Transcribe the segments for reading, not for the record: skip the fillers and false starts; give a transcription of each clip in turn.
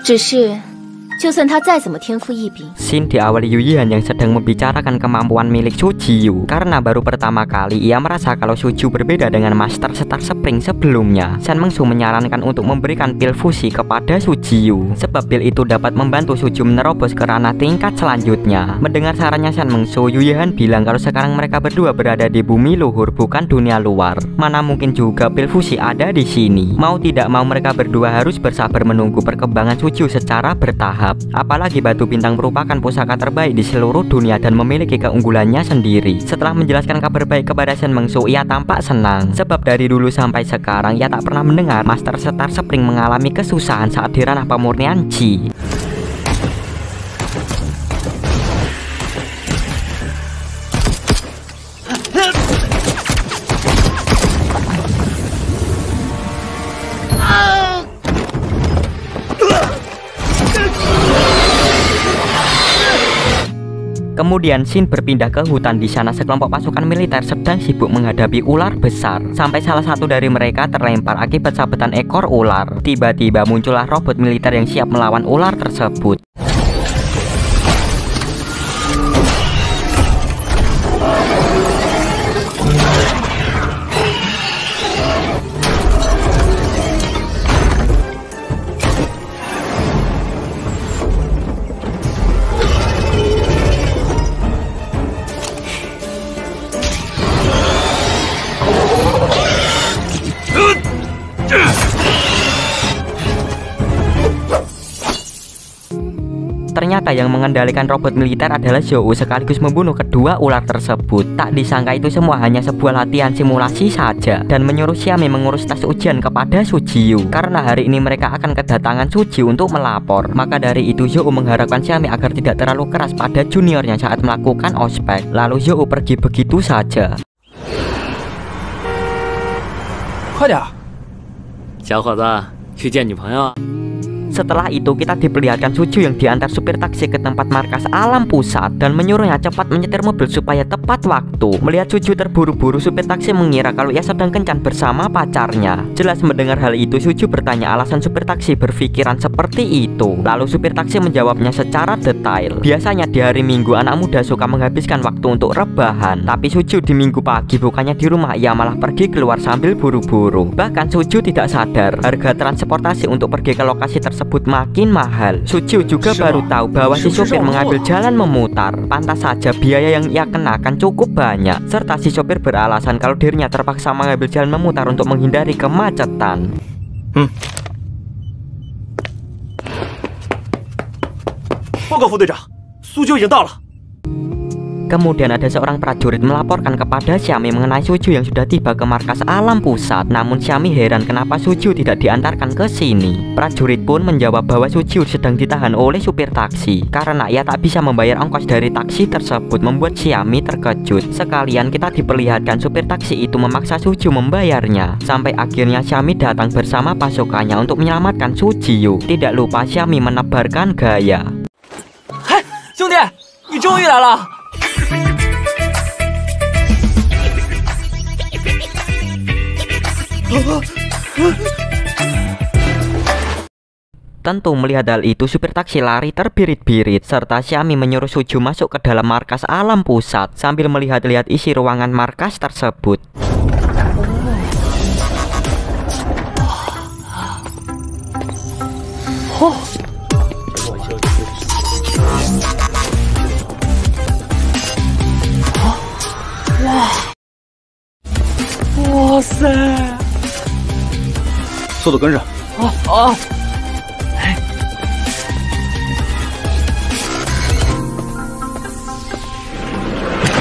只是，就算他再怎么天赋异禀， Shin diawali Yu Yihan yang sedang membicarakan kemampuan milik Su Jiu karena baru pertama kali ia merasa kalau Su Jiu berbeda dengan Master Star Spring sebelumnya. Shan Mengsu menyarankan untuk memberikan pil fusi kepada Su Jiu sebab pil itu dapat membantu Su Jiu menerobos ke ranah tingkat selanjutnya. Mendengar sarannya Shan Mengsu, Yu Yihan bilang kalau sekarang mereka berdua berada di bumi luhur bukan dunia luar. Mana mungkin juga pil fusi ada di sini. Mau tidak mau mereka berdua harus bersabar menunggu perkembangan Su Jiu secara bertahap. Apalagi batu bintang merupakan pusaka terbaik di seluruh dunia dan memiliki keunggulannya sendiri. Setelah menjelaskan kabar baik kepada Shan Mengsu, ia tampak senang sebab dari dulu sampai sekarang ia tak pernah mendengar Master Star Spring mengalami kesusahan saat di ranah pemurnian Qi. Kemudian Shin berpindah ke hutan. Di sana sekelompok pasukan militer sedang sibuk menghadapi ular besar. Sampai salah satu dari mereka terlempar akibat sabetan ekor ular. Tiba-tiba muncullah robot militer yang siap melawan ular tersebut. Ternyata yang mengendalikan robot militer adalah Zhou sekaligus membunuh kedua ular tersebut. Tak disangka itu semua hanya sebuah latihan simulasi saja dan menyuruh Xiami mengurus tes ujian kepada Su Jiu karena hari ini mereka akan kedatangan Su Jiu untuk melapor. Maka dari itu Zhou mengharapkan Xiami agar tidak terlalu keras pada juniornya saat melakukan ospek. Lalu Zhou pergi begitu saja. 快点， 小伙子，去见女朋友。 Setelah itu kita diperlihatkan Su Jiu yang diantar supir taksi ke tempat markas alam pusat dan menyuruhnya cepat menyetir mobil supaya tepat waktu. Melihat Su Jiu terburu-buru, supir taksi mengira kalau ia sedang kencan bersama pacarnya. Jelas mendengar hal itu, Su Jiu bertanya alasan supir taksi berpikiran seperti itu. Lalu supir taksi menjawabnya secara detail. Biasanya di hari Minggu anak muda suka menghabiskan waktu untuk rebahan, tapi Su Jiu di Minggu pagi bukannya di rumah, ia malah pergi keluar sambil buru-buru. Bahkan Su Jiu tidak sadar harga transportasi untuk pergi ke lokasi tersebut makin mahal. Su Jiu juga baru tahu bahwa si sopir mengambil jalan memutar. Pantas saja biaya yang ia kenakan cukup banyak. Serta si sopir beralasan kalau dirinya terpaksa mengambil jalan memutar untuk menghindari kemacetan. 报告副队长，苏九已经到了。 Kemudian ada seorang prajurit melaporkan kepada Xiami mengenai Su Jiu yang sudah tiba ke markas alam pusat. Namun Xiami heran kenapa Su Jiu tidak diantarkan ke sini. Prajurit pun menjawab bahwa Su Jiu sedang ditahan oleh supir taksi karena ia tak bisa membayar ongkos dari taksi tersebut. Membuat Xiami terkejut. Sekalian kita diperlihatkan supir taksi itu memaksa Su Jiu membayarnya. Sampai akhirnya Xiami datang bersama pasukannya untuk menyelamatkan Su Jiu. Tidak lupa Xiami menebarkan gaya. 嘿，兄弟，你终于来了！ Tentu melihat hal itu, supir taksi lari terbirit-birit serta Xiami menyuruh Su Jiu masuk ke dalam markas alam pusat sambil melihat-lihat isi ruangan markas tersebut. Wah塞！速度跟上。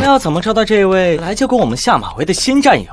那要怎么找到这位来就跟我们下马威的新战友？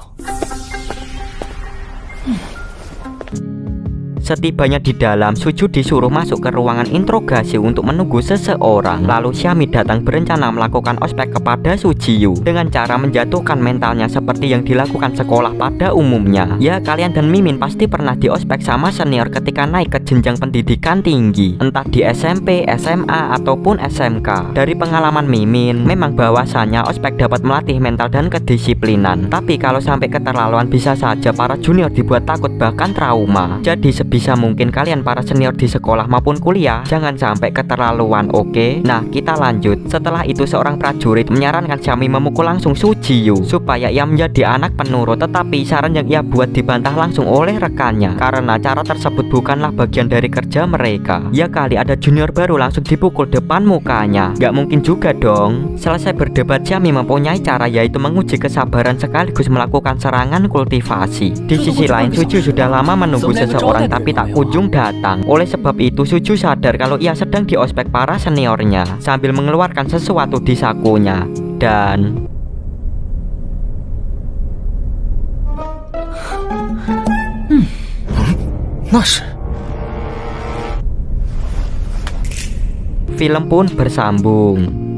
Setibanya di dalam, Su Jiu disuruh masuk ke ruangan interogasi untuk menunggu seseorang. Lalu Xiami datang berencana melakukan ospek kepada Su Jiu dengan cara menjatuhkan mentalnya seperti yang dilakukan sekolah pada umumnya. Ya, kalian dan Mimin pasti pernah di ospek sama senior ketika naik ke jenjang pendidikan tinggi, entah di SMP, SMA, ataupun SMK. Dari pengalaman Mimin, memang bahwasannya ospek dapat melatih mental dan kedisiplinan. Tapi kalau sampai keterlaluan bisa saja para junior dibuat takut bahkan trauma. Jadi sebisa Sebisa mungkin kalian para senior di sekolah maupun kuliah jangan sampai keterlaluan, oke? Nah, kita lanjut. Setelah itu seorang prajurit menyarankan Xiaomi memukul langsung Su Jiyu supaya ia menjadi anak penurut, tetapi saran yang ia buat dibantah langsung oleh rekannya karena cara tersebut bukanlah bagian dari kerja mereka. Ya kali ada junior baru langsung dipukul depan mukanya. Gak mungkin juga dong. Selesai berdebat, Xiaomi mempunyai cara, yaitu menguji kesabaran sekaligus melakukan serangan kultivasi. Di sisi lain, Suju sudah lama menunggu seseorang tapi tak kunjung datang. Oleh sebab itu Suju sadar kalau ia sedang diospek para seniornya sambil mengeluarkan sesuatu di sakunya. Dan film pun bersambung.